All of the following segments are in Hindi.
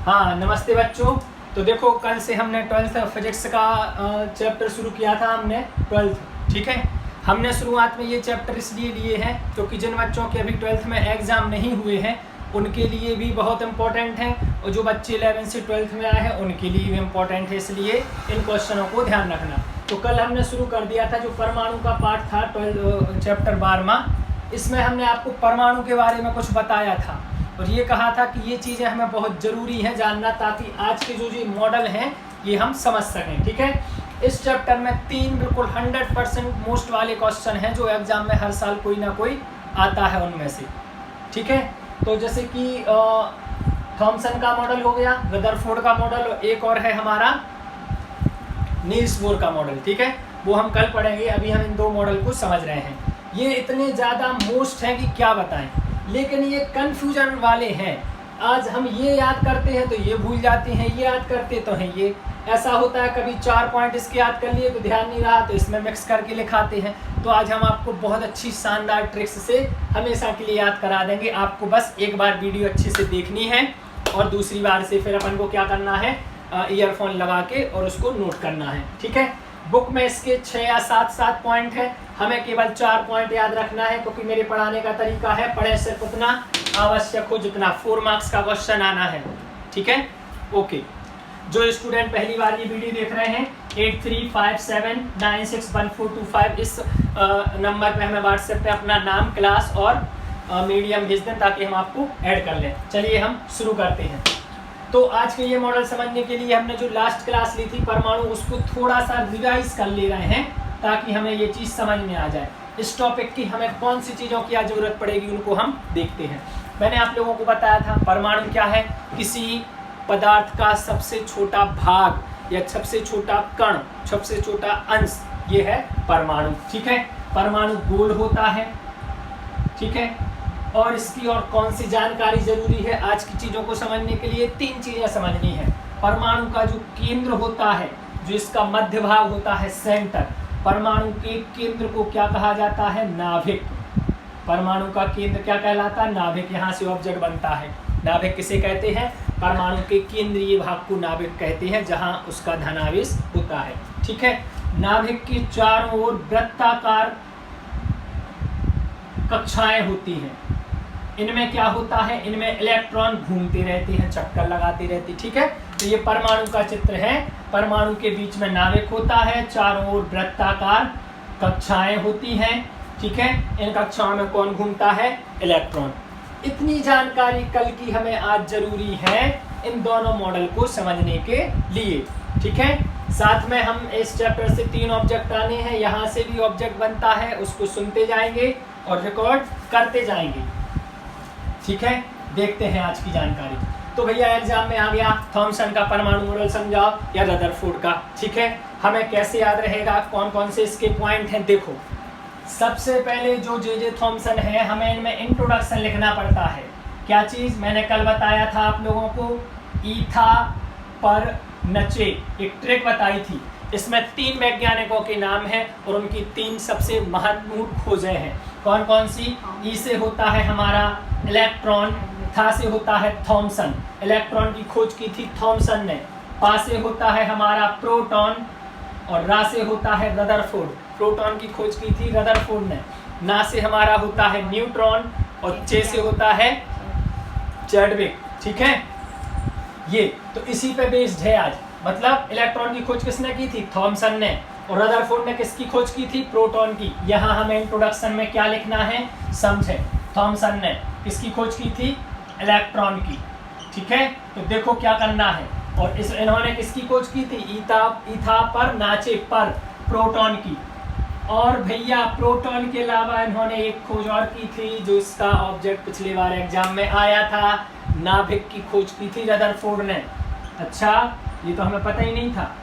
हाँ नमस्ते बच्चों। तो देखो कल से हमने 12th फिजिक्स का चैप्टर शुरू किया था हमने 12th। ठीक है, हमने शुरुआत में ये चैप्टर इसलिए लिए हैं क्योंकि जिन बच्चों के अभी 12th में एग्ज़ाम नहीं हुए हैं उनके लिए भी बहुत इंपॉर्टेंट है, और जो बच्चे 11th से 12th में आए हैं उनके लिए भी इम्पोर्टेंट है, इसलिए इन क्वेश्चनों को ध्यान रखना। तो कल हमने शुरू कर दिया था जो परमाणु का पार्ट था 12 चैप्टर 12वां। इसमें हमने आपको परमाणु के बारे में कुछ बताया था और ये कहा था कि ये चीज़ें हमें बहुत ज़रूरी है जानना, ताकि आज के जो मॉडल हैं ये हम समझ सकें। ठीक है, इस चैप्टर में 3 बिल्कुल 100% मोस्ट वाले क्वेश्चन हैं जो एग्जाम में हर साल कोई ना कोई आता है उनमें से। ठीक है, तो जैसे कि थॉमसन का मॉडल हो गया, रदरफोर्ड का मॉडल, और एक और है हमारा नील्स बोर का मॉडल। ठीक है, वो हम कल पढ़ेंगे, अभी हम इन 2 मॉडल को समझ रहे हैं। ये इतने ज़्यादा मोस्ट हैं कि क्या बताएं, लेकिन ये कन्फ्यूजन वाले हैं। आज हम ये याद करते हैं तो ये भूल जाते हैं, ये याद करते तो हैं ये। ऐसा होता है कभी 4 पॉइंट इसके याद कर लिए तो ध्यान नहीं रहा तो इसमें मिक्स करके लिखाते हैं। तो आज हम आपको बहुत अच्छी शानदार ट्रिक्स से हमेशा के लिए याद करा देंगे। आपको बस एक बार वीडियो अच्छे से देखनी है और दूसरी बार से फिर अपन को क्या करना है, ईयरफोन लगा के और उसको नोट करना है। ठीक है, बुक में इसके 6 या 7 पॉइंट है, हमें केवल 4 पॉइंट याद रखना है क्योंकि मेरे पढ़ाने का तरीका है पढ़े सिर्फ उतना आवश्यक हो जितना 4 मार्क्स का क्वेश्चन आना है। ठीक है, ओके। जो स्टूडेंट पहली बार ये वीडियो देख रहे हैं 8357961425 इस नंबर पे हमें व्हाट्सएप पे अपना नाम, क्लास और मीडियम भेज दें ताकि हम आपको ऐड कर लें। चलिए हम शुरू करते हैं। तो आज के ये मॉडल समझने के लिए हमने जो लास्ट क्लास ली थी परमाणु, उसको थोड़ा सा रिवाइज कर ले रहे हैं ताकि हमें ये चीज़ समझ में आ जाए। इस टॉपिक की हमें कौन सी चीज़ों की ज़रूरत पड़ेगी उनको हम देखते हैं। मैंने आप लोगों को बताया था परमाणु क्या है, किसी पदार्थ का सबसे छोटा भाग या सबसे छोटा कण, सबसे छोटा अंश, ये है परमाणु। ठीक है, परमाणु गोल होता है। ठीक है, और इसकी और कौन सी जानकारी जरूरी है आज की चीज़ों को समझने के लिए, 3 चीज़ें समझनी है। परमाणु का जो केंद्र होता है, जो इसका मध्य भाग होता है, सेंटर, परमाणु के केंद्र को क्या कहा जाता है, नाभिक। परमाणु का केंद्र क्या कहलाता है, नाभिक। यहाँ से ऑब्जेक्ट बनता है। नाभिक किसे कहते हैं, परमाणु के केंद्रीय भाग को नाभिक कहते हैं, जहाँ उसका धनावेश होता है। ठीक है, नाभिक के चारों ओर वृत्ताकार कक्षाएं होती हैं। इनमें क्या होता है, इनमें इलेक्ट्रॉन घूमते रहते हैं, चक्कर लगाते रहते। ठीक है, तो ये परमाणु का चित्र है। परमाणु के बीच में नाभिक होता है, चारों ओर वृत्ताकार कक्षाएं होती हैं। ठीक है, इन कक्षाओं में कौन घूमता है, इलेक्ट्रॉन। इतनी जानकारी कल की हमें आज जरूरी है इन दोनों मॉडल को समझने के लिए। ठीक है, साथ में हम इस चैप्टर से 3 ऑब्जेक्ट आने हैं, यहाँ से भी ऑब्जेक्ट बनता है, उसको सुनते जाएंगे और रिकॉर्ड करते जाएंगे। ठीक है, देखते हैं आज की जानकारी। तो भैया एग्जाम में आ गया थॉमसन का परमाणु मॉडल समझाओ या रदरफोर्ड का। ठीक है, हमें कैसे याद रहेगा, कौन कौन से इसके पॉइंट हैं। देखो, सबसे पहले जो जे थॉमसन है, हमें इनमें इंट्रोडक्शन लिखना पड़ता है। क्या चीज़ मैंने कल बताया था आप लोगों को, ईथा पर नचे, एक ट्रिक बताई थी। इसमें 3 वैज्ञानिकों के नाम हैं और उनकी 3 सबसे महत्वपूर्ण खोजें हैं। कौन कौन सी, ई से होता है हमारा इलेक्ट्रॉन, था से होता है थॉमसन, इलेक्ट्रॉन की खोज की थी थॉमसन ने, पा से होता है हमारा प्रोटॉन और रा से होता है रदरफोर्ड, प्रोटॉन की खोज की थी रदरफोर्ड ने, ना से हमारा होता है न्यूट्रॉन और चे से होता है चैडविक। ठीक है, ये तो इसी पे बेस्ड है आज। मतलब इलेक्ट्रॉन की खोज किसने की थी, थॉमसन ने, और रदरफोर्ड ने किसकी खोज की थी, प्रोटॉन की। यहाँ हमें इंट्रोडक्शन में क्या लिखना है, समझे। थॉमसन ने किसकी खोज की थी, इलेक्ट्रॉन की। ठीक है, तो देखो क्या करना है। और इन्होंने किसकी खोज की थी, ईथा पर नाचे, पर प्रोटॉन की। और भैया प्रोटॉन के अलावा इन्होंने एक खोज और की थी जो इसका ऑब्जेक्ट पिछली बार एग्जाम में आया था, नाभिक की खोज की थी रदरफोर्ड ने। अच्छा, ये तो हमें पता ही नहीं था,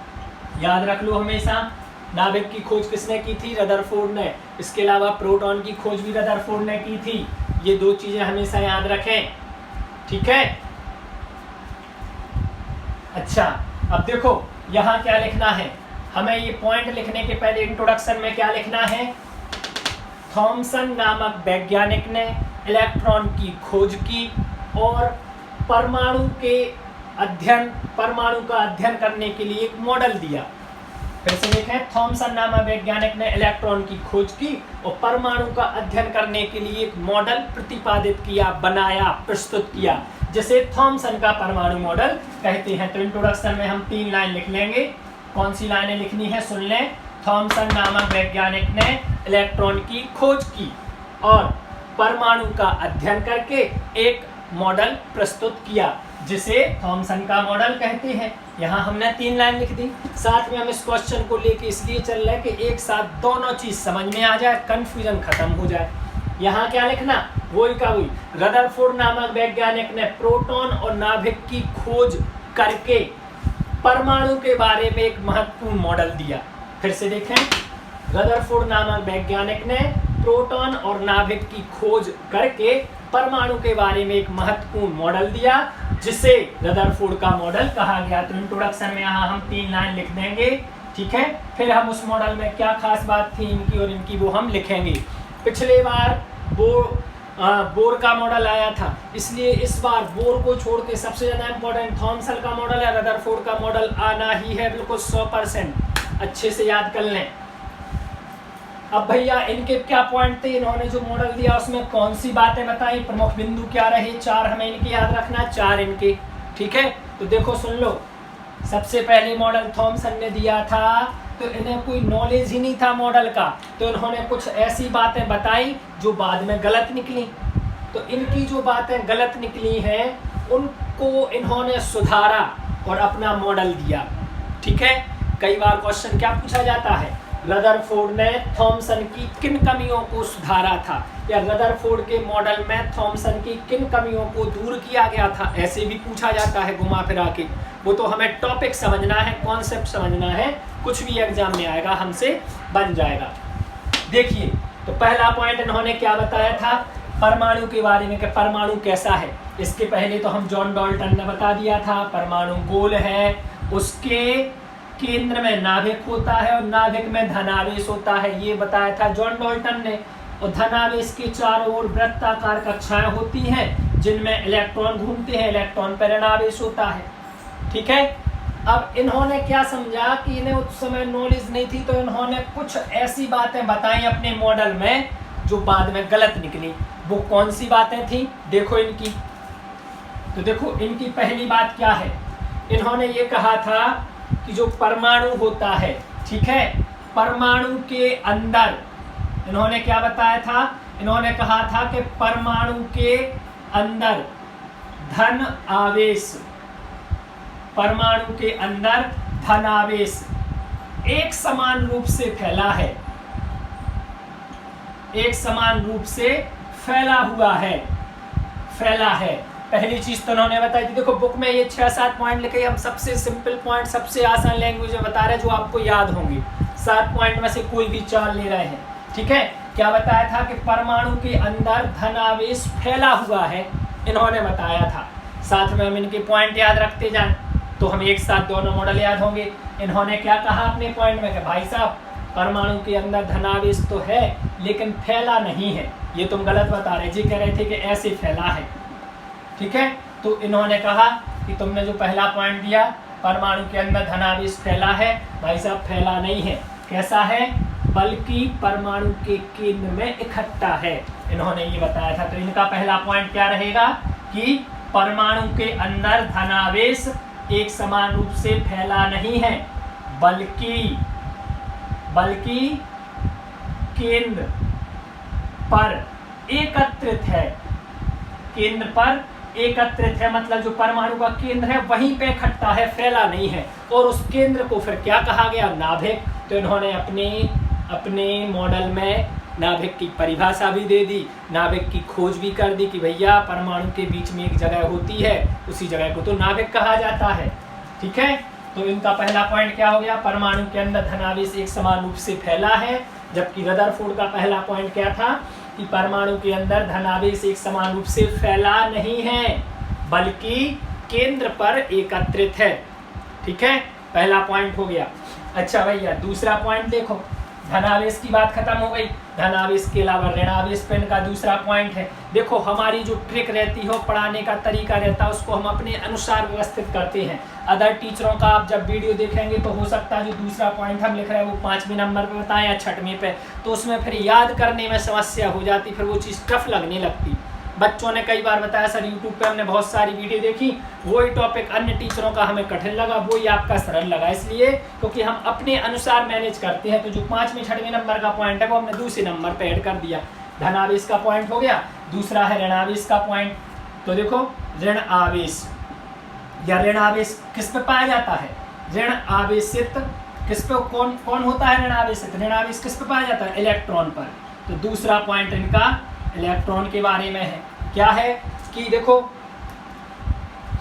याद रख लो हमेशा। नाभिक की खोज किसने की थी, रदरफोर्ड ने। इसके अलावा प्रोटॉन की खोज भी रदरफोर्ड ने की थी। ये 2 चीजें हमेशा याद रखें। ठीक है, अच्छा अब देखो यहाँ क्या लिखना है, हमें ये पॉइंट लिखने के पहले इंट्रोडक्शन में क्या लिखना है, थॉमसन नामक वैज्ञानिक ने इलेक्ट्रॉन की खोज की और परमाणु के परमाणु का अध्ययन करने के लिए एक मॉडल दिया। फिर से देखें, थॉमसन नामक वैज्ञानिक ने इलेक्ट्रॉन की खोज की और परमाणु का अध्ययन करने के लिए एक मॉडल प्रतिपादित किया, बनाया, प्रस्तुत किया, जिसे थॉमसन का परमाणु मॉडल कहते हैं। तो इंट्रोडक्शन में हम 3 लाइन लिख लेंगे। कौन सी लाइनें लिखनी है सुन लें। थॉमसन नामक वैज्ञानिक ने इलेक्ट्रॉन की खोज की और परमाणु का अध्ययन करके एक मॉडल प्रस्तुत किया, जिसे थॉमसन का मॉडल कहते हैं। यहाँ हमने 3 लाइन लिख दी। साथ में हम इस क्वेश्चन को लेके इसलिए चल रहे हैं कि एक साथ दोनों चीज समझ में आ जाए, कंफ्यूजन खत्म हो जाए। यहाँ क्या लिखना, वही का वही। रदरफोर्ड नामक वैज्ञानिक ने प्रोटॉन और नाभिक की खोज करके परमाणु के बारे में एक महत्वपूर्ण मॉडल दिया। फिर से देखें, रदरफोर्ड नामक वैज्ञानिक ने प्रोटॉन और नाभिक की खोज करके परमाणु के बारे में एक महत्वपूर्ण मॉडल दिया, जिसे रदरफोर्ड का मॉडल कहा गया। तो इंट्रोडक्शन में यहाँ हम 3 लाइन लिख देंगे, ठीक है। फिर हम उस मॉडल में क्या खास बात थी इनकी और इनकी वो हम लिखेंगे। पिछले बार बोर का मॉडल आया था, इसलिए इस बार बोर को छोड़ के सबसे ज्यादा इंपॉर्टेंट थॉमसन का मॉडल या रदरफोर्ड का मॉडल आना ही है, बिल्कुल 100%। अच्छे से याद कर लें। अब भैया इनके क्या पॉइंट थे, इन्होंने जो मॉडल दिया उसमें कौन सी बातें बताई, प्रमुख बिंदु क्या रहे, 4 हमें इनके याद रखना, 4 इनके, ठीक है। तो देखो सुन लो, सबसे पहले मॉडल थॉमसन ने दिया था, तो इन्हें कोई नॉलेज ही नहीं था मॉडल का, तो इन्होंने कुछ ऐसी बातें बताई जो बाद में गलत निकली। तो इनकी जो बातें गलत निकली हैं उनको इन्होंने सुधारा और अपना मॉडल दिया, ठीक है। कई बार क्वेश्चन क्या पूछा जाता है, रदरफोर्ड ने थॉमसन की किन कमियों को सुधारा था, या रदरफोर्ड के मॉडल में थॉमसन की किन कमियों को दूर किया गया था, ऐसे भी पूछा जाता है घुमा फिरा के। वो तो हमें टॉपिक समझना है, कॉन्सेप्ट समझना है, कुछ भी एग्जाम में आएगा हमसे बन जाएगा। देखिए, तो पहला पॉइंट इन्होंने क्या बताया था परमाणु के बारे में, कि परमाणु कैसा है। इसके पहले तो हम जॉन डाल्टन ने बता दिया था, परमाणु गोल है, उसके केंद्र में नाभिक होता है और नाभिक में धनावेश होता है, ये बताया था जॉन डाल्टन ने। और धनावेश के चारों ओर वृत्ताकार कक्षाएं होती हैं जिनमें इलेक्ट्रॉन घूमते हैं, इलेक्ट्रॉन पर ऋणावेश होता है, ठीक है। अब इन्होंने क्या समझा कि इन्हें उस समय नॉलेज नहीं थी, तो इन्होंने कुछ ऐसी बातें बताई अपने मॉडल में जो बाद में गलत निकली। वो कौन सी बातें थी, देखो इनकी। तो देखो इनकी पहली बात क्या है, इन्होंने ये कहा था कि जो परमाणु होता है, ठीक है, परमाणु के अंदर इन्होंने क्या बताया था, इन्होंने कहा था कि परमाणु के अंदर धन आवेश, परमाणु के अंदर धन आवेश एक समान रूप से फैला है, एक समान रूप से फैला हुआ है, फैला है। पहली चीज तो उन्होंने बताई थी। देखो बुक में ये 6-7 पॉइंट लिखे, हम सबसे सिंपल पॉइंट, सबसे आसान लैंग्वेज में बता रहे हैं जो आपको याद होंगे। 7 पॉइंट में से कोई भी 4 ले रहे हैं, ठीक है। क्या बताया था कि परमाणु के अंदर धनावेश फैला हुआ है, इन्होंने बताया था। साथ में हम इनके पॉइंट याद रखते जाएं तो हम एक साथ दोनों मॉडल याद होंगे। इन्होंने क्या कहा अपने पॉइंट में कि भाई साहब परमाणु के अंदर धनावेश तो है लेकिन फैला नहीं है, ये तुम गलत बता रहे, जी कह रहे थे कि ऐसे फैला है, ठीक है। तो इन्होंने कहा कि तुमने जो पहला पॉइंट दिया परमाणु के अंदर धनावेश फैला है, भाई साहब फैला नहीं है, कैसा है, बल्कि परमाणु के केंद्र में इकट्ठा है, इन्होंने ये बताया था। तो इनका पहला पॉइंट क्या रहेगा कि परमाणु के अंदर धनावेश एक समान रूप से फैला नहीं है, बल्कि केंद्र पर एकत्रित है, केंद्र पर एकत्रित है, मतलब जो परमाणु का केंद्र है वहीं पे इकट्ठा है, फैला नहीं है। और उस केंद्र को फिर क्या कहा गया, नाभिक। तो इन्होंने अपने मॉडल में नाभिक की परिभाषा भी दे दी, नाभिक की खोज भी कर दी कि भैया परमाणु के बीच में एक जगह होती है, उसी जगह को तो नाभिक कहा जाता है, ठीक है। तो इनका पहला पॉइंट क्या हो गया, परमाणु के अंदर धनावेश एक समान रूप से फैला है। जबकि रदरफोर्ड का पहला पॉइंट क्या था कि परमाणु के अंदर धनावेश एक समान रूप से फैला नहीं है बल्कि केंद्र पर एकत्रित है, ठीक है। पहला पॉइंट हो गया। अच्छा भैया दूसरा पॉइंट देखो, धनावेश की बात खत्म हो गई। धनावेश के अलावा ऋणावेश पे इनका दूसरा पॉइंट है। देखो हमारी जो ट्रिक रहती है, पढ़ाने का तरीका रहता है, उसको हम अपने अनुसार व्यवस्थित करते हैं। अदर टीचरों का आप जब वीडियो देखेंगे तो हो सकता है जो दूसरा पॉइंट हम लिख रहे हैं वो 5वें नंबर पे बताएं या 6वें पे, तो उसमें फिर याद करने में समस्या हो जाती, फिर वो चीज़ टफ लगने लगती। बच्चों ने कई बार बताया सर यूट्यूब पे हमने बहुत सारी वीडियो देखी, वही टॉपिक अन्य टीचरों का हमें कठिन लगा, वही आपका सरल लगा, इसलिए क्योंकि हम अपने अनुसार मैनेज करते हैं। तो जो 5वें 6वें नंबर का पॉइंट है वो हमने दूसरे नंबर पे ऐड कर दिया। धनावेश का पॉइंट हो गया। दूसरा है ऋणावेश का पॉइंट। तो देखो ऋण आवेश या ऋण आवेश किस पे पाया जाता है? ऋण आवेशित किस पे, कौन कौन होता है ऋण आवेशित? ऋण आवेश किस पे पाया जाता है? इलेक्ट्रॉन पर। तो दूसरा पॉइंट इनका इलेक्ट्रॉन के बारे में है। क्या है कि देखो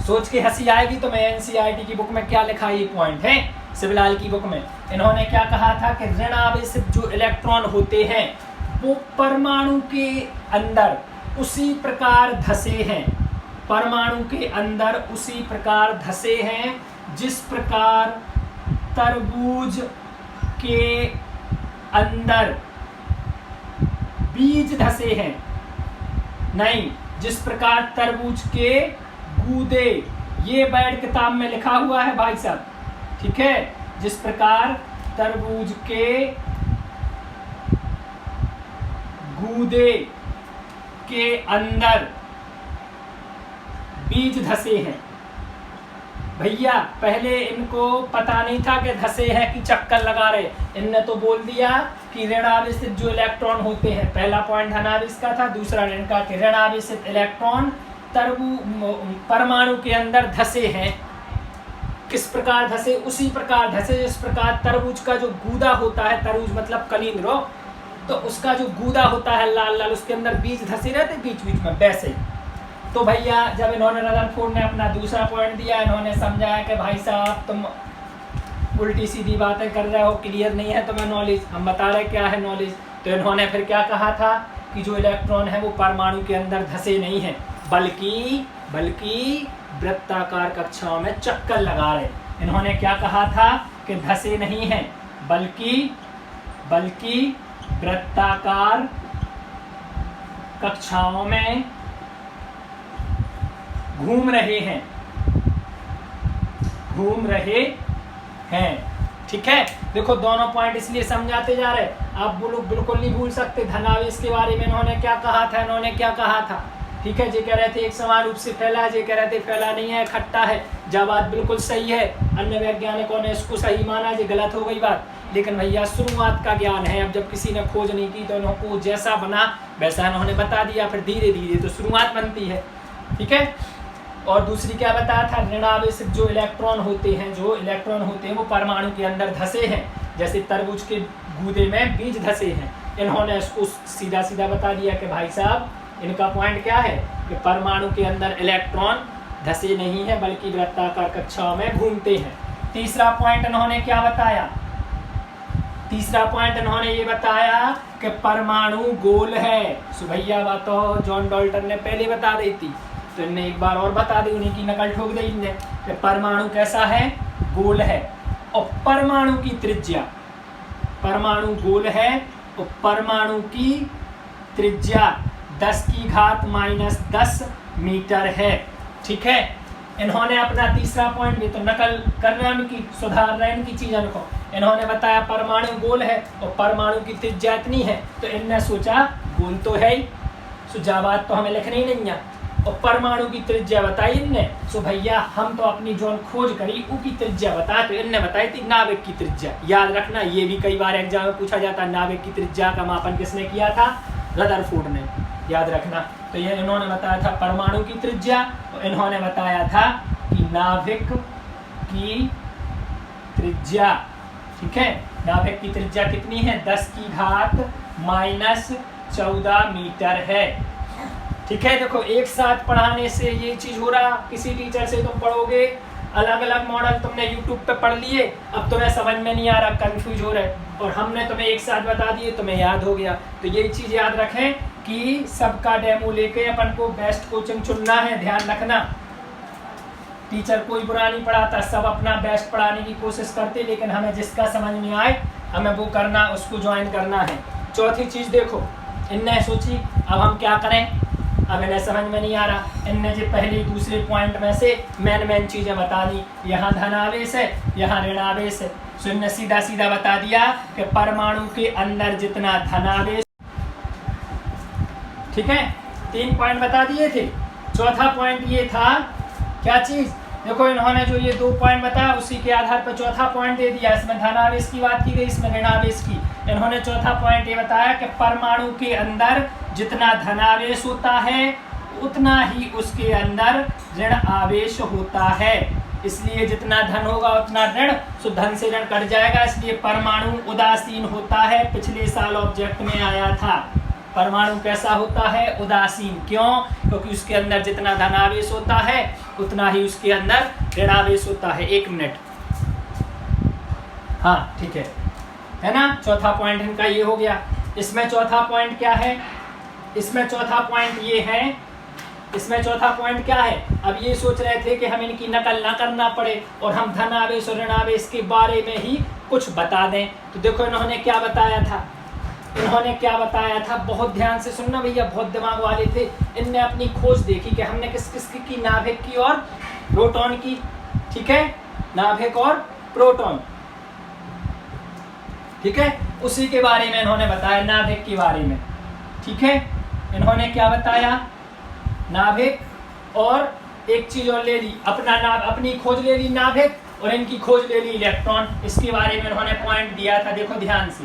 सोच के हंसी आएगी, तो मैं एनसीईआरटी की बुक में क्या लिखा ये पॉइंट है, शिवलाल की बुक में इन्होंने क्या कहा था कि ऋण आवेशित जो इलेक्ट्रॉन होते हैं वो परमाणु के अंदर उसी प्रकार धसे हैं, परमाणु के अंदर उसी प्रकार धसे हैं जिस प्रकार तरबूज के अंदर बीज धसे हैं। नहीं, जिस प्रकार तरबूज के गूदे, ये बैड किताब में लिखा हुआ है भाई साहब, ठीक है, जिस प्रकार तरबूज के गूदे के अंदर बीज धसे हैं। भैया पहले इनको पता नहीं था कि धसे हैं कि चक्कर लगा रहे, इनने तो बोल दिया कि ऋण आवेशित जो इलेक्ट्रॉन होते हैं, पहला पॉइंट धनावेश का था, दूसरा ऋण का कि ऋण आवेशित इलेक्ट्रॉन परमाणु के अंदर धसे हैं। किस प्रकार धसे? उसी प्रकार धसे जिस प्रकार तरबूज का जो गूदा होता है, तरबूज मतलब कलिंद्रो, तो उसका जो गूदा होता है लाल लाल, उसके अंदर बीज धसे रहते बीच बीच में, वैसे। तो भैया जब इन्होंने रदरफोर्ड ने अपना दूसरा पॉइंट दिया, इन्होंने समझाया कि भाई साहब तुम उल्टी सीधी बातें कर रहे हो, क्लियर नहीं है तुम्हें नॉलेज, हम बता रहे क्या है नॉलेज। तो इन्होंने फिर क्या कहा था कि जो इलेक्ट्रॉन है वो परमाणु के अंदर धसे नहीं है, बल्कि वृत्ताकार कक्षाओं में चक्कर लगा रहे। इन्होंने क्या कहा था कि धसे नहीं है, बल्कि वृत्ताकार कक्षाओं में घूम रहे हैं, ठीक है। देखो दोनों पॉइंट इसलिए समझाते जा रहे, आप वो लोग बिल्कुल नहीं भूल सकते। धनावेश के बारे में इन्होंने क्या कहा था, ठीक है, जे कह रहे थे एक समान रूप से फैला है, जे कह रहे थे फैला नहीं है, इकट्ठा है। जब बात बिल्कुल सही है, अन्य वैज्ञानिकों ने इसको सही माना, जे गलत हो गई बात। लेकिन भैया शुरुआत का ज्ञान है, अब जब किसी ने खोज नहीं की तो इनको जैसा बना वैसा इन्होंने बता दिया, फिर धीरे धीरे तो शुरुआत बनती है, ठीक है। और दूसरी क्या बताया था, ऋण आवेशित जो इलेक्ट्रॉन होते हैं वो परमाणु के अंदर धसे हैं, जैसे तरबूज के गूदे में बीज धसे हैं। इन्होंने इसको सीधा सीधा बता दिया कि भाई साहब इनका पॉइंट क्या है कि परमाणु के अंदर इलेक्ट्रॉन धसे नहीं है, बल्कि वृत्ताकार कक्षाओं में घूमते हैं। तीसरा पॉइंट इन्होंने क्या बताया, ये बताया कि परमाणु गोल है। सुभैया बात तो जॉन डाल्टन ने पहले बता दी थी, तो इनने एक बार और बता दी, उन्हीं की नकल ठोक दी इनने कि परमाणु कैसा है, गोल है। और परमाणु की त्रिज्या, परमाणु गोल है और परमाणु की त्रिज्या 10⁻⁻10 मीटर है, ठीक है। इन्होंने अपना तीसरा पॉइंट भी तो नकल कर रहे हैं उनकी, सुधार रहे हैं इनकी चीज़ों को। इन्होंने बताया परमाणु गोल है और परमाणु की त्रिज्या इतनी है, तो इनने सोचा गोल तो है ही, सुझावात तो हमें लिखने ही नहीं है, और परमाणु की त्रिज्या बताई इनने। सो भैया हम तो अपनी जोन खोज करी उसकी त्रिज्या बताए, तो इनने बताई थी नाभिक की त्रिज्या। याद रखना, ये भी कई बार एग्जाम में पूछा जाता है, नाभिक की त्रिज्या का मापन किसने किया था, रदरफोर्ड ने, याद रखना। तो ये इन्होंने बताया था परमाणु की त्रिज्या, और इन्होंने बताया था कि नाभिक की त्रिज्या, ठीक है, नाभिक की त्रिज्या कितनी है, 10⁻⁻14 मीटर है, ठीक है। देखो एक साथ पढ़ाने से ये चीज़ हो रहा, किसी टीचर से तुम पढ़ोगे अलग अलग मॉडल तुमने यूट्यूब पे पढ़ लिए, अब तुम्हें समझ में नहीं आ रहा, कंफ्यूज हो रहे, और हमने तुम्हें एक साथ बता दिए, तुम्हें याद हो गया। तो यही चीज़ याद रखें कि सबका डेमो लेके अपन को बेस्ट कोचिंग चुनना है, ध्यान रखना। टीचर कोई बुरा नहीं पढ़ाता, सब अपना बेस्ट पढ़ाने की कोशिश करते, लेकिन हमें जिसका समझ में आए हमें वो करना, उसको ज्वाइन करना है। चौथी चीज़ देखो, इनने सोची अब हम क्या करें, अब इन्हें समझ में नहीं आ रहा। इनने जो पहले दूसरे पॉइंट में से मेन चीज़ें बता दी, यहाँ धनावेश है, यहाँ ऋणावेश है। सो इनने सीधा सीधा बता दिया कि परमाणु के अंदर जितना धनावेश, ठीक है, 3 पॉइंट बता दिए थे। चौथा पॉइंट ये था, क्या चीज़, देखो इन्होंने जो ये 2 पॉइंट बताया उसी के आधार पर चौथा पॉइंट दे दिया। इसमें धनावेश की बात की गई, इसमें ऋणावेश की। इन्होंने चौथा पॉइंट ये बताया कि परमाणु के अंदर जितना धनावेश होता है उतना ही उसके अंदर ऋण आवेश होता है। इसलिए जितना धन होगा उतना ऋण, सो धन से ऋण कट जाएगा, इसलिए परमाणु उदासीन होता है। पिछले साल ऑब्जेक्ट में आया था, परमाणु कैसा होता है, उदासीन। क्यों? क्योंकि उसके अंदर जितना धनावेश होता है उतना ही उसके अंदर ऋणावेश होता है। 1 मिनट, हाँ ठीक है ना। चौथा पॉइंट इनका ये हो गया। इसमें चौथा पॉइंट क्या है, इसमें चौथा पॉइंट ये है, इसमें चौथा पॉइंट क्या है, अब ये सोच रहे थे कि हम इनकी नकल ना करना पड़े और हम धनावेश और ऋणावेश के बारे में ही कुछ बता दें। तो देखो इन्होंने क्या बताया था, इन्होंने क्या बताया था, बहुत ध्यान से सुनना भैया, बहुत दिमाग वाले थे। इनने अपनी खोज देखी कि हमने किस किस की नाभिक की और प्रोटॉन की, ठीक है, नाभिक और प्रोटॉन, ठीक है, उसी के बारे में इन्होंने बताया, नाभिक के बारे में, ठीक है। इन्होंने क्या बताया, नाभिक, और एक चीज और ले ली, अपनी खोज ले ली नाभिक, और इनकी खोज ले ली इलेक्ट्रॉन। इसके बारे में इन्होंने पॉइंट दिया था, देखो ध्यान से,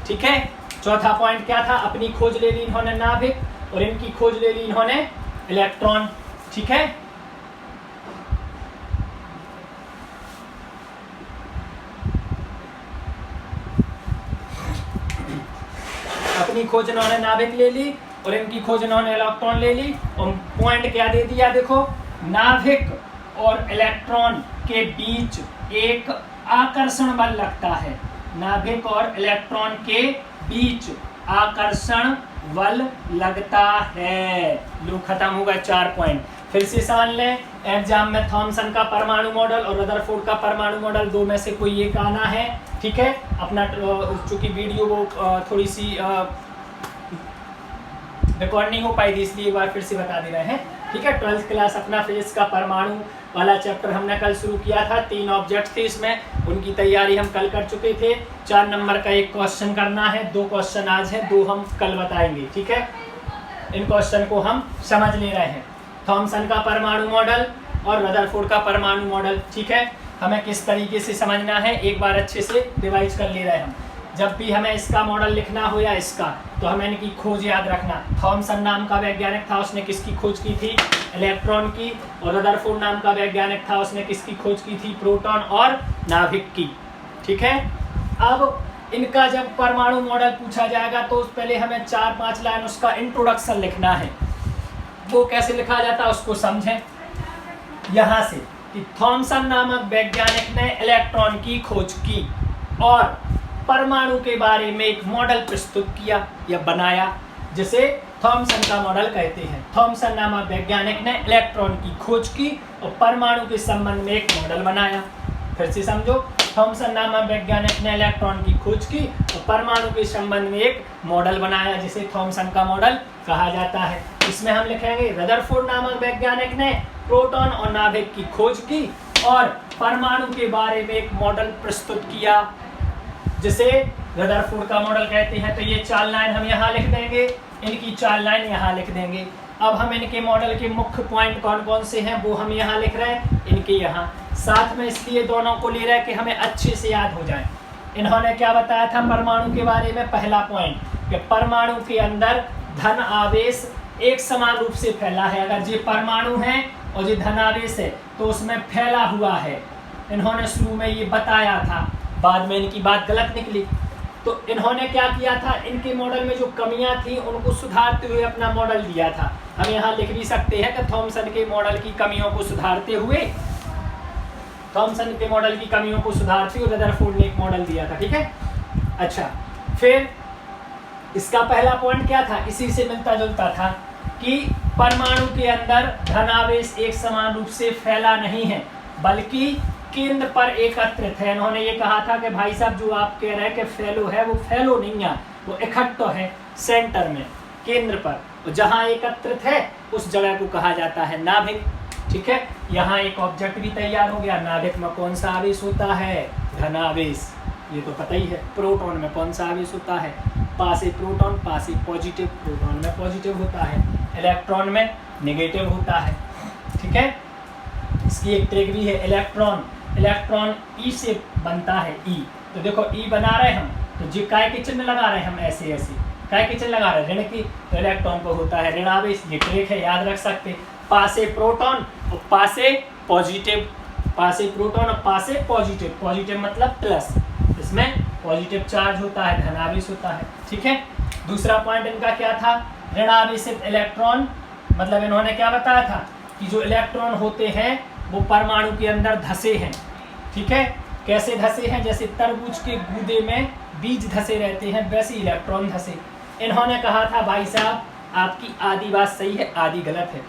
ठीक है। चौथा पॉइंट क्या था, अपनी खोज ले ली इन्होंने नाभिक, और इनकी खोज ले ली इन्होंने इलेक्ट्रॉन, ठीक है। अपनी खोज इन्होंने नाभिक ले ली और इनकी खोज इन्होंने इलेक्ट्रॉन ले ली, और पॉइंट क्या दे दिया, देखो नाभिक और इलेक्ट्रॉन के बीच एक आकर्षण बल लगता है, नाभिक और इलेक्ट्रॉन के बीच आकर्षण बल लगता है। लो खत्म होगा 4 पॉइंट। फिर से समझ लें, एग्जाम में थॉमसन का परमाणु मॉडल और रदरफोर्ड का परमाणु मॉडल, 2 में से कोई एक आना है, ठीक है। अपना चूंकि वीडियो वो थोड़ी सी रिकॉर्ड नहीं हो पाई थी, इसलिए एक बार फिर से बता दे रहे हैं, ठीक है। 12th क्लास अपना फिजिक्स का परमाणु वाला चैप्टर हमने कल शुरू किया था। 3 ऑब्जेक्ट थे इसमें, उनकी तैयारी हम कल कर चुके थे। 4 नंबर का एक क्वेश्चन करना है, 2 क्वेश्चन आज है, 2 हम कल बताएंगे, ठीक है। इन क्वेश्चन को हम समझ ले रहे हैं, थॉमसन का परमाणु मॉडल और रदरफोर्ड का परमाणु मॉडल, ठीक है। हमें किस तरीके से समझना है एक बार अच्छे से रिवाइज कर ले रहे हैं हम। जब भी हमें इसका मॉडल लिखना हो या इसका, तो हमें इनकी खोज याद रखना। थॉमसन नाम का वैज्ञानिक था, उसने किसकी खोज की थी, इलेक्ट्रॉन की। और रदरफोर्ड नाम का वैज्ञानिक था, उसने किसकी खोज की थी, प्रोटॉन और नाभिक की, ठीक है। अब इनका जब परमाणु मॉडल पूछा जाएगा तो पहले हमें 4-5 लाइन उसका इंट्रोडक्शन लिखना है। वो कैसे लिखा जाता है उसको समझें यहाँ से, कि थॉमसन नामक वैज्ञानिक ने इलेक्ट्रॉन की खोज की और परमाणु के बारे में एक मॉडल प्रस्तुत किया या बनाया, जिसे थॉमसन का मॉडल कहते हैं। थॉमसन नामक वैज्ञानिक ने इलेक्ट्रॉन की खोज की और परमाणु के संबंध में एक मॉडल बनाया। फिर से समझो, थॉमसन नामक वैज्ञानिक ने इलेक्ट्रॉन की खोज की और परमाणु के संबंध में एक मॉडल बनाया, जिसे थॉमसन का मॉडल कहा जाता है। इसमें हम लिखेंगे, रदरफोर्ड नामक वैज्ञानिक ने प्रोटॉन और नाभिक की खोज की और परमाणु के बारे में एक मॉडल प्रस्तुत किया, जिसे रदरफोर्ड का मॉडल कहते हैं। तो ये 4 लाइन हम यहाँ लिख देंगे, इनकी 4 लाइन यहाँ लिख देंगे। अब हम इनके मॉडल के मुख्य पॉइंट कौन कौन से हैं वो हम यहाँ लिख रहे हैं, इनके यहाँ साथ में, इसलिए दोनों को ले रहे हैं कि हमें अच्छे से याद हो जाए। इन्होंने क्या बताया था परमाणु के बारे में, पहला पॉइंट, कि परमाणु के अंदर धन आवेश एक समान रूप से फैला है। अगर ये परमाणु है और ये धनावेश है तो उसमें फैला हुआ है। इन्होंने शुरू में ये बताया था, बाद में इनकी बात गलत निकली। तो इन्होंने क्या किया था, इनके मॉडल में जो कमियां थी उनको सुधारते हुए अपना मॉडल दिया था। हम यहाँ लिख भी सकते हैं कि थॉमसन के मॉडल की कमियों को सुधारते हुए, थॉमसन के मॉडल की कमियों को सुधारते हुए रदरफोर्ड ने एक मॉडल दिया था, ठीक है। अच्छा, फिर इसका पहला पॉइंट क्या था, इसी से मिलता जुलता था, कि परमाणु के अंदर धनावेश एक समान रूप से फैला नहीं है, बल्कि केंद्र पर एकत्रित है। इन्होंने ये कहा था कि भाई साहब जो आप कह रहे हैं कि फैलो है, वो फैलो नहीं है, वो इकट्ठा है सेंटर में, केंद्र पर, जहां एकत्रित है उस जगह को कहा जाता है नाभिक। ठीक है, यहाँ एक ऑब्जेक्ट भी तैयार हो गया। नाभिक में कौन सा आवेश होता है? धनावेश, ये तो पता ही है। प्रोटॉन में कौन सा आवेश होता है? पास ए प्रोटॉन, पास ए पॉजिटिव, प्रोटॉन में पॉजिटिव होता है, इलेक्ट्रॉन में नेगेटिव होता है। ठीक है, इसकी एक ट्रिक भी है। इलेक्ट्रॉन ई से बनता है, ई। तो देखो ई बना रहे हम, तो जी काय के चिन्ह लगा रहे हैं हम, ऐसे ऐसे काय के चिन्ह लगा रहे हैं, ऋण की, तो इलेक्ट्रॉन को होता है ऋण आवेश। ये ट्रिक है, याद रख सकते। पास ए प्रोटॉन और पास ए पॉजिटिव, पास ए प्रोटॉन और पास ए पॉजिटिव, पॉजिटिव मतलब प्लस, इसमें पॉजिटिव चार्ज होता है, धनावेश होता है। ठीक है, दूसरा पॉइंट इनका क्या था? ऋणावेशित इलेक्ट्रॉन, मतलब इन्होंने क्या बताया था कि जो इलेक्ट्रॉन होते हैं वो परमाणु के अंदर धसे हैं। ठीक है, कैसे धसे हैं? जैसे तरबूज के गूदे में बीज धसे रहते हैं, वैसे इलेक्ट्रॉन धसे। इन्होंने कहा था भाई साहब आपकी आधी बात सही है, आधी गलत है।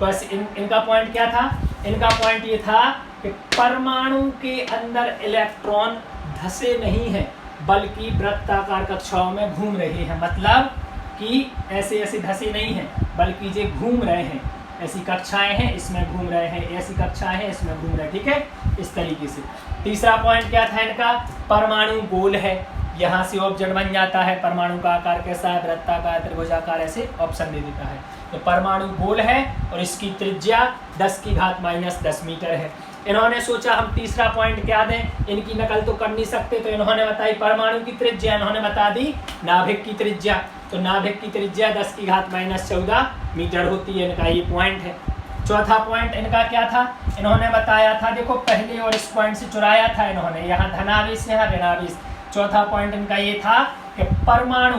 इनका पॉइंट क्या था? इनका पॉइंट ये था कि परमाणु के अंदर इलेक्ट्रॉन धसे नहीं हैं, बल्कि वृत्ताकार कक्षाओं में घूम रहे हैं। मतलब कि ऐसे ऐसे धसे नहीं हैं, बल्कि ये घूम रहे हैं। ऐसी कक्षाएं हैं, इसमें घूम रहे हैं, ऐसी कक्षाएं हैं, इसमें घूम रहे हैं। ठीक है, इस तरीके से। तीसरा पॉइंट क्या था इनका? परमाणु गोल है, यहाँ से ऑब्जेक्ट बन जाता है। परमाणु का आकार कैसा है? वृत्ताकार, त्रिभुजाकार, ऐसे ऑप्शन दे देता है। तो परमाणु गोल है और इसकी त्रिज्या 10⁻⁻10 मीटर है। इन्होंने सोचा हम तीसरा पॉइंट क्या दें, इनकी नकल तो कर नहीं सकते, तो इन्होंने बताई परमाणु की त्रिज्या, इन्होंने बता दी नाभिक की त्रिज्या। तो नाभिक की त्रिज्या 10⁻14 मीटर होती है, इनका ये पॉइंट है। चौथा पॉइंट इनका क्या था? इन्होंने बताया था, देखो पहले और इस पॉइंट से चुराया था इन्होंने, यहाँ धनावेश, यहाँ ऋणावेश। चौथा पॉइंट इनका ये था कि परमाणु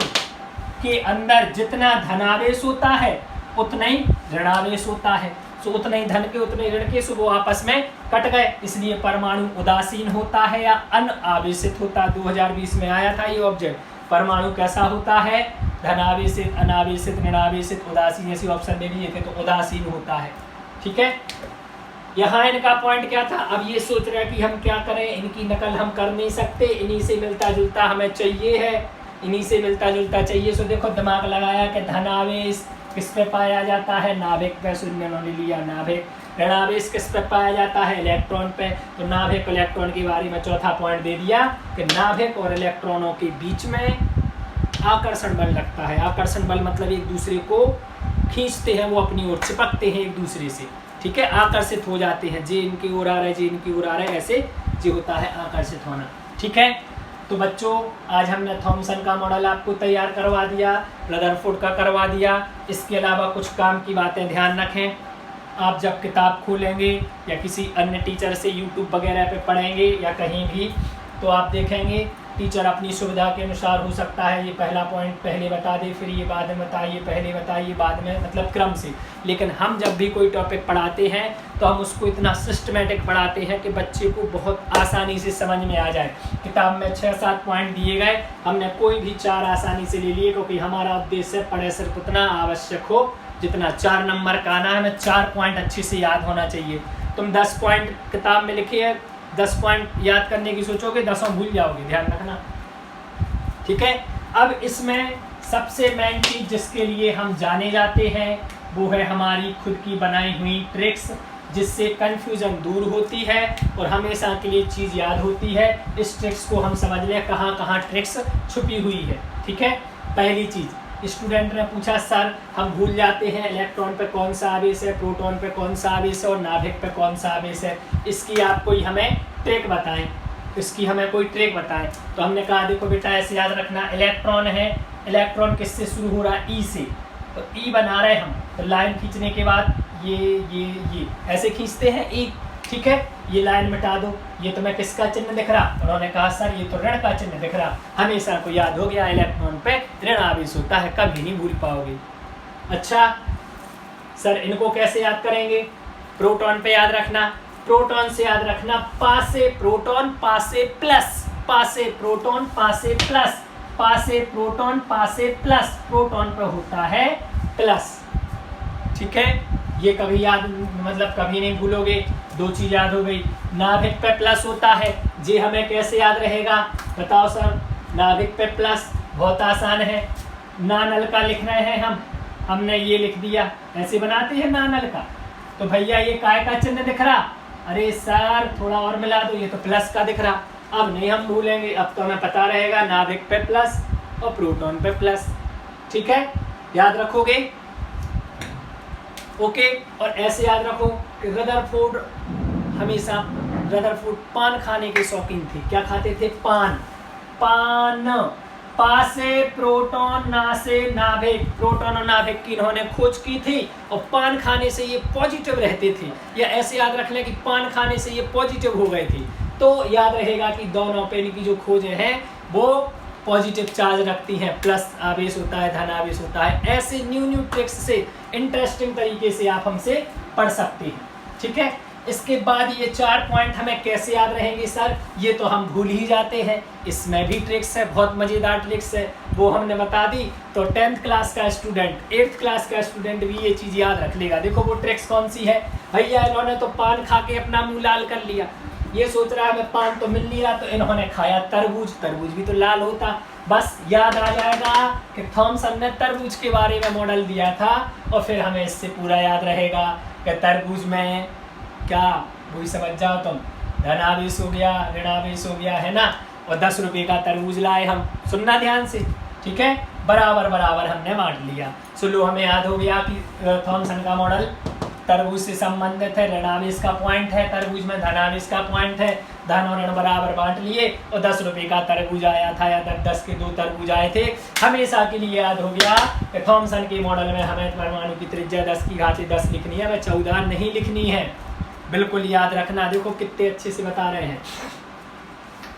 के अंदर जितना धनावेश होता है उतना ही ऋणावेश होता है। तो उतने ही धन के उतने ऋण के, सो वो आपस में कट गए, इसलिए परमाणु उदासीन होता है या अनावेशित होता है। 2020 में आया था ये ऑब्जेक्ट। परमाणु कैसा होता है? धनावेशित, अनावेशित, ऋणावेशित, उदासीन, ऐसे ऑप्शन दे दिए थे, तो उदासीन होता है। ठीक है, यहाँ इनका पॉइंट क्या था? अब ये सोच रहे हैं कि हम क्या करें, इनकी नकल हम कर नहीं सकते, इन्हीं से मिलता जुलता हमें चाहिए है, इन्हीं से मिलता जुलता चाहिए। सो देखो दिमाग लगाया कि धनावेश किस पे पाया जाता है? नाभिक पे। शून्य उन्होंने लिया नाभिक। ऋणावेश किस पे पाया जाता है? इलेक्ट्रॉन पे। तो नाभिक इलेक्ट्रॉन के बारे में चौथा पॉइंट दे दिया कि नाभिक और इलेक्ट्रॉनों के बीच में आकर्षण बल लगता है। आकर्षण बल मतलब एक दूसरे को खींचते हैं, वो अपनी ओर चिपकते हैं एक दूसरे से। ठीक है, आकर्षित हो जाते हैं, जे इनकी ओर आ रहे, जे इनकी ओर आ रहे, ऐसे जो होता है आकर्षित होना। ठीक है, तो बच्चों आज हमने थॉमसन का मॉडल आपको तैयार करवा दिया, रदरफोर्ड का करवा दिया। इसके अलावा कुछ काम की बातें ध्यान रखें। आप जब किताब खोलेंगे या किसी अन्य टीचर से यूट्यूब वगैरह पे पढ़ेंगे या कहीं भी, तो आप देखेंगे टीचर अपनी सुविधा के अनुसार हो सकता है ये पहला पॉइंट पहले बता दे, फिर ये बाद में बताइए, पहले बताइए बाद में, मतलब क्रम से। लेकिन हम जब भी कोई टॉपिक पढ़ाते हैं तो हम उसको इतना सिस्टमेटिक पढ़ाते हैं कि बच्चे को बहुत आसानी से समझ में आ जाए। किताब में 6-7 पॉइंट दिए गए, हमने कोई भी 4 आसानी से ले लिए, क्योंकि हमारा उद्देश्य पढ़े सिर्फ उतना आवश्यक हो जितना 4 नंबर का आना है। हमें 4 पॉइंट अच्छे से याद होना चाहिए। तुम 10 पॉइंट किताब में लिखे है, 10 पॉइंट याद करने की सोचोगे, 10 भूल जाओगे, ध्यान रखना। ठीक है, अब इसमें सबसे मेन चीज जिसके लिए हम जाने जाते हैं वो है हमारी खुद की बनाई हुई ट्रिक्स, जिससे कंफ्यूजन दूर होती है और हमेशा के लिए चीज़ याद होती है। इस ट्रिक्स को हम समझ लें कहाँ कहाँ ट्रिक्स छुपी हुई है। ठीक है, पहली चीज़ स्टूडेंट ने पूछा सर हम भूल जाते हैं इलेक्ट्रॉन पे कौन सा आवेश है, प्रोटॉन पे कौन सा आवेश है और नाभिक पे कौन सा आवेश है, इसकी आप कोई हमें ट्रिक बताएं, इसकी हमें कोई ट्रिक बताएं। तो हमने कहा देखो बेटा ऐसे याद रखना, इलेक्ट्रॉन है, इलेक्ट्रॉन किससे शुरू हो रहा है? ई से। तो ई बना रहे हम, तो लाइन खींचने के बाद ये ऐसे खींचते हैं ई। ठीक है, ये लाइन मिटा दो, ये तुम्हें किसका चिन्ह दिख रहा? उन्होंने कहा सर ये तो ऋण का चिन्ह दिख रहा। हमेशा को याद हो गया इलेक्ट्रॉन पे ऋण आवेश होता है, कभी नहीं भूल पाओगे। अच्छा सर इनको कैसे याद करेंगे? प्रोटॉन पे याद रखना, प्रोटॉन से याद रखना पासे प्रोटॉन पासे प्लस, पासे प्रोटॉन पासे प्लस, पासे प्रोटॉन पासे प्लस, प्रोटॉन पे होता है प्लस। ठीक है, ये कभी याद मतलब कभी नहीं भूलोगे। 2 चीज़ याद हो गई। नाभिक पे प्लस होता है, ये हमें कैसे याद रहेगा बताओ सर। नाभिक पे प्लस बहुत आसान है। ना नल का लिख रहे हैं हमने ये लिख दिया, ऐसे बनाते हैं ना नल का। तो भैया ये काय का चिन्ह दिख रहा, अरे सर थोड़ा और मिला दो, ये तो प्लस का दिख रहा। अब नहीं हम भूलेंगे, अब तो हमें पता रहेगा नाभिक पे प्लस और प्रोटॉन पे प्लस। ठीक है, याद रखोगे। ओके, और ऐसे याद रखो कि रदरफोर्ड हमेशा पान खाने के शौकीन थे। क्या खाते थे? पान। पा से प्रोटॉन, ना से नाभिक। प्रोटॉन और नाभिक की इन्होंने खोज की थी और पान खाने से ये पॉजिटिव रहते थे। या ऐसे याद रख लें कि पान खाने से ये पॉजिटिव हो गए थे। तो याद रहेगा कि दोनों पे इनकी जो खोजें हैं वो पॉजिटिव चार्ज रखती हैं, प्लस आवेश होता है, धन आवेश होता है। ऐसे न्यू ट्रिक्स से इंटरेस्टिंग तरीके से आप हमसे पढ़ सकते हैं। ठीक है, इसके बाद ये 4 पॉइंट हमें कैसे याद रहेंगे सर, ये तो हम भूल ही जाते हैं। इसमें भी ट्रिक्स है, बहुत मज़ेदार ट्रिक्स है, वो हमने बता दी। तो 10th क्लास का स्टूडेंट, 8th क्लास का स्टूडेंट भी ये चीज़ याद रख लेगा। देखो वो ट्रिक्स कौन सी है। भैया इन्होंने तो पान खा के अपना मुँह लाल कर लिया, ये सोच रहा है हमें पान तो मिल नहीं रहा, तो इन्होंने खाया तरबूज। तरबूज भी तो लाल होता। बस याद आ जाएगा कि थॉमसन ने तरबूज के बारे में मॉडल दिया था, और फिर हमें इससे पूरा याद रहेगा कि तरबूज में क्या, वही समझ जाओ तुम, धनावेश हो गया, ऋणावेश हो गया, है ना। और 10 रुपये का तरबूज लाए हम, सुनना ध्यान से। ठीक है, बराबर बराबर हमने बांट लिया। लो हमें याद हो गया कि थॉमसन का मॉडल तरबूज से संबंधित है, ऋणावेश का पॉइंट है, तरबूज में धनावेश का पॉइंट है। धन और ऋण बराबर बांट लिए और 10 रुपये का तरबूज आया था, या 10 के 2 तरबूज आए थे। हमेशा के लिए याद हो गया कि थॉमसन के मॉडल में हमें परमाणु की त्रिज्या 10 की घात 10 लिखनी है, हमें 14 नहीं लिखनी है। बिल्कुल याद रखना। देखो कितने अच्छे से बता रहे हैं।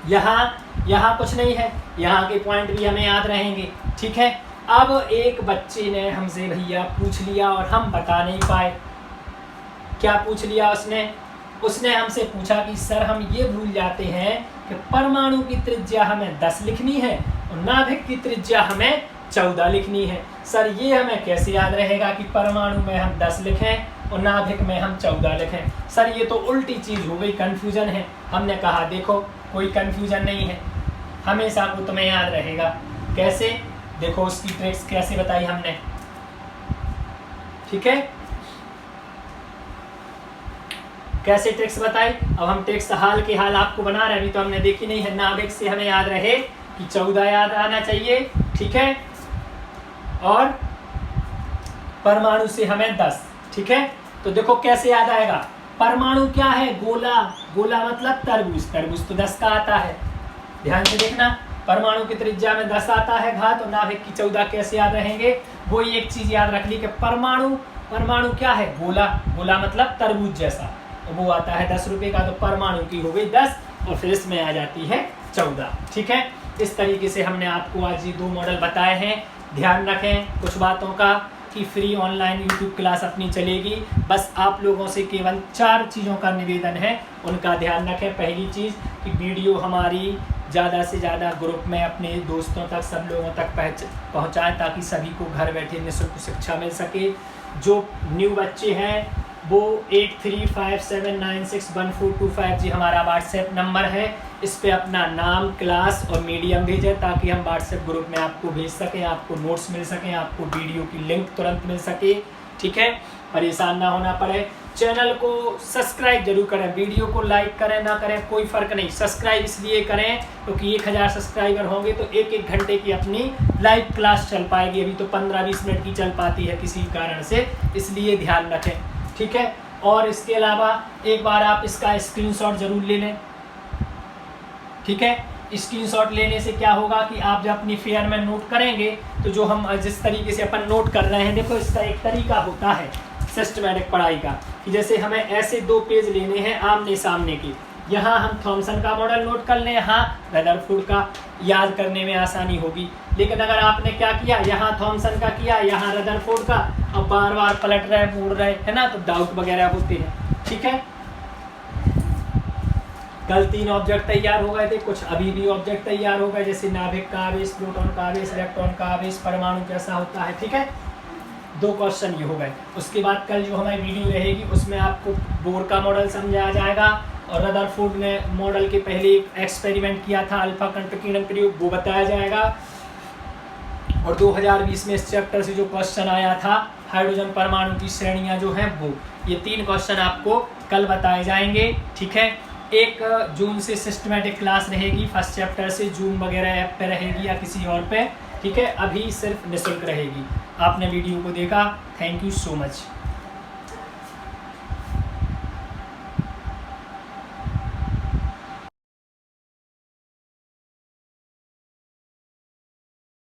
यहाँ कुछ नहीं है, यहाँ के पॉइंट भी हमें याद रहेंगे। ठीक है, अब एक बच्चे ने हमसे भैया पूछ लिया और हम बता नहीं पाए। क्या पूछ लिया उसने हमसे पूछा कि सर हम ये भूल जाते हैं कि परमाणु की त्रिज्या हमें 10 लिखनी है और नाभिक की त्रिज्या हमें 14 लिखनी है। सर ये हमें कैसे याद रहेगा कि परमाणु में हम 10 लिखें और नाभिक में हम 14 लिखें। सर ये तो उल्टी चीज़ हो गई, कन्फ्यूजन है। हमने कहा देखो कोई कन्फ्यूजन नहीं है, हमेशा को तुम्हें याद रहेगा। कैसे? देखो उसकी ट्रिक्स कैसे बताई हमने। ठीक है, कैसे ट्रिक्स बताई। अब हम ट्रिक्स हाल के हाल आपको बना रहे हैं, अभी तो हमने देखी नहीं है। नाभिक से हमें याद रहे कि 14 याद आना चाहिए। ठीक है, और परमाणु से हमें 10। ठीक है, तो देखो कैसे याद आएगा। परमाणु क्या है? गोला। गोला मतलब तरबूज। तरबूज तो 10 का आता है, ध्यान से देखना। परमाणु की त्रिज्या में 10 आता है घात, और नाभिक की 14 कैसे याद रहेंगे। वो एक चीज याद रख ली कि परमाणु क्या है? गोला। गोला मतलब तरबूज जैसा, वो आता है 10 रुपये का, तो परमाणु की हो गई 10 और फिर इसमें आ जाती है 14। ठीक है, इस तरीके से हमने आपको आज ये 2 मॉडल बताए हैं। ध्यान रखें कुछ बातों का कि फ्री ऑनलाइन यूट्यूब क्लास अपनी चलेगी। बस आप लोगों से केवल 4 चीज़ों का निवेदन है, उनका ध्यान रखें। पहली चीज़ कि वीडियो हमारी ज़्यादा से ज़्यादा ग्रुप में अपने दोस्तों तक, सब लोगों तक पहुँचाएँ, ताकि सभी को घर बैठे निःशुल्क शिक्षा मिल सके। जो न्यू बच्चे हैं वो 8357961425 जी हमारा व्हाट्सएप नंबर है। इस पे अपना नाम, क्लास और मीडियम भेजें, ताकि हम व्हाट्सएप ग्रुप में आपको भेज सकें, आपको नोट्स मिल सकें, आपको वीडियो की लिंक तुरंत मिल सके। ठीक है, परेशान ना होना पड़े। चैनल को सब्सक्राइब जरूर करें, वीडियो को लाइक करें ना करें कोई फ़र्क नहीं, सब्सक्राइब इसलिए करें क्योंकि 1000 सब्सक्राइबर होंगे तो 1-1 घंटे की अपनी लाइव क्लास चल पाएगी। अभी तो 15-20 मिनट की चल पाती है किसी कारण से, इसलिए ध्यान रखें। ठीक है, और इसके अलावा एक बार आप इसका स्क्रीनशॉट जरूर ले लें। ठीक है, स्क्रीनशॉट लेने से क्या होगा कि आप जब अपनी फेयर में नोट करेंगे तो जो हम जिस तरीके से अपन नोट कर रहे हैं, देखो इसका एक तरीका होता है सिस्टमैटिक पढ़ाई का कि जैसे हमें ऐसे 2 पेज लेने हैं आमने सामने के। यहाँ हम थॉमसन का मॉडल नोट कर लें, यहाँ रदरफोर्ड का, याद करने में आसानी होगी। लेकिन अगर आपने क्या किया, यहाँ थॉमसन का किया, यहाँ रदरफोर्ड का, अब बार बार पलट रहे, मोड़ रहे, है ना, तो डाउट वगैरह होते हैं। ठीक है, कल 3 ऑब्जेक्ट तैयार हो गए थे, कुछ अभी भी ऑब्जेक्ट तैयार हो गए, जैसे नाभिक का आवेश, प्रोटॉन का आवेश, इलेक्ट्रॉन का आवेश, परमाणु कैसा होता है। ठीक है, 2 क्वेश्चन ये हो गए। उसके बाद कल जो हमारी वीडियो रहेगी उसमें आपको बोर का मॉडल समझाया जाएगा और रदरफोर्ड ने मॉडल के पहले एक एक्सपेरिमेंट किया था अल्फा कंटकीर्णन प्रयोग, वो बताया जाएगा। और 2020 में इस चैप्टर से जो क्वेश्चन आया था हाइड्रोजन परमाणु की श्रेणियां जो हैं वो, ये 3 क्वेश्चन आपको कल बताए जाएंगे। ठीक है, 1 जून से सिस्टमेटिक क्लास रहेगी फर्स्ट चैप्टर से, जूम वगैरह ऐप पे रहेगी या किसी और पे। ठीक है, अभी सिर्फ निःशुल्क रहेगी। आपने वीडियो को देखा, थैंक यू सो मच।